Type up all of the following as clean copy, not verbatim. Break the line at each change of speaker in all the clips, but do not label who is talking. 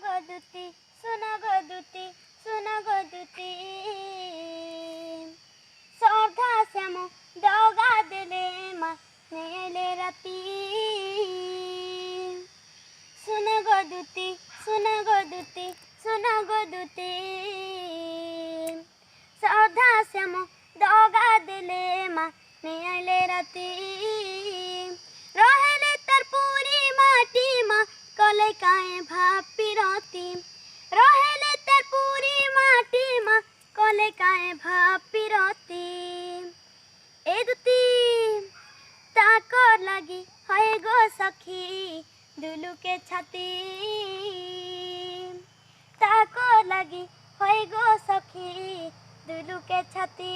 গদুতি সোনা গদুতি সোনা গদুতি শ্রদ্ধা শ্যাম দগা দিলে মা নেলে রাতি সোনা গদুতি সোনা গদুতি সোনা গদুতি শ্রদ্ধা শ্যাম দগা দিলে মা নেলে রাতি রহেলে তার পুরি মাটি মা কলে কায়ে ভাপি রতি রহেলে তার পুরি মাটি মা কলে কায়ে ভাপি রতি এ দুতি তাকর লাগি হয় গো সখী দুলুকে ছাতি তাকর লাগি হয় গো সখী দুলুকে ছাতি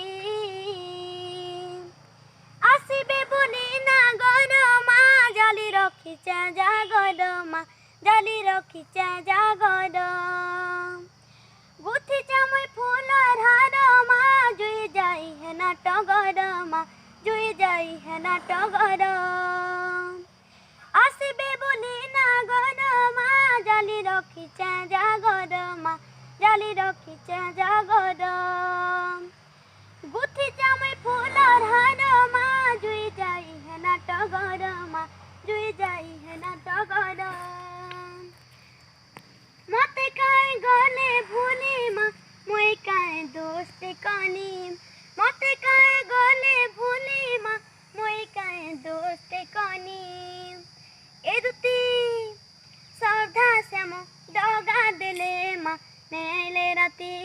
আসিবে বলি না গরমা জালি রখিছা জাগরমা জালি রখিছা জাগর গুথিছা মই ফুলর হারমা জুই যাই হেনা টগরমা জুই যাই হেনা টগর আসিবে বলি না গরমা জালি রখিছা জাগরমা জালি রখিছা জাগর গুথিছা মই ফুলর হারমা জুই যাই হেনা টগরমা জুই যাই হেনা টগর মতে কায় গলে ভুলি মা মই কায় দোস্তে কানি মতে কায় গলে ভুলি মা মই কায় দোস্তে কানি এ দুতি শ্রদ্ধা শ্যাম দগা দিলে মা নেলে রাতি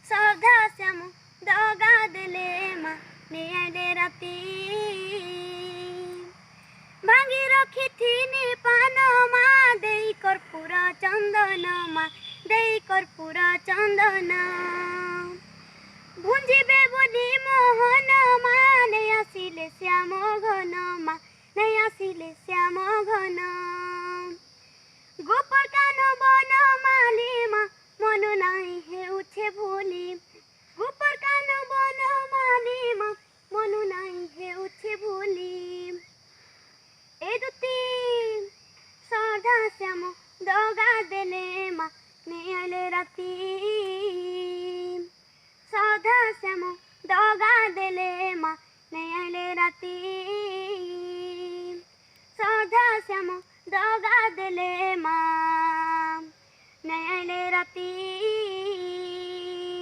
শ্রদ্ধা শ্যাম দগা দিলে মা নেলে রাতি ভাঙি রখিথিনি পান মা দেই কর্পূর চন্দন মা দেই কর্পূর চন্দন ভুঞ্জিবে বলি মোহন মা নেই আসিলে শ্যাম ঘন মা নেই আসিলে শ্যাম ঘন গোপর কান বন মালি মা মন নাই হেউছে ভুলি গোপর কান বন মালি মা মন নাই হেউছে ভুলি এ দুতি শ্রদ্ধা শ্যাম দগা দেলে মা নেলে রাতি শ্রদ্ধা শ্যাম দগা দেলে মা নেলে রাতি শ্রদ্ধা শ্যাম দগা দেলে মা নেলে রাতি।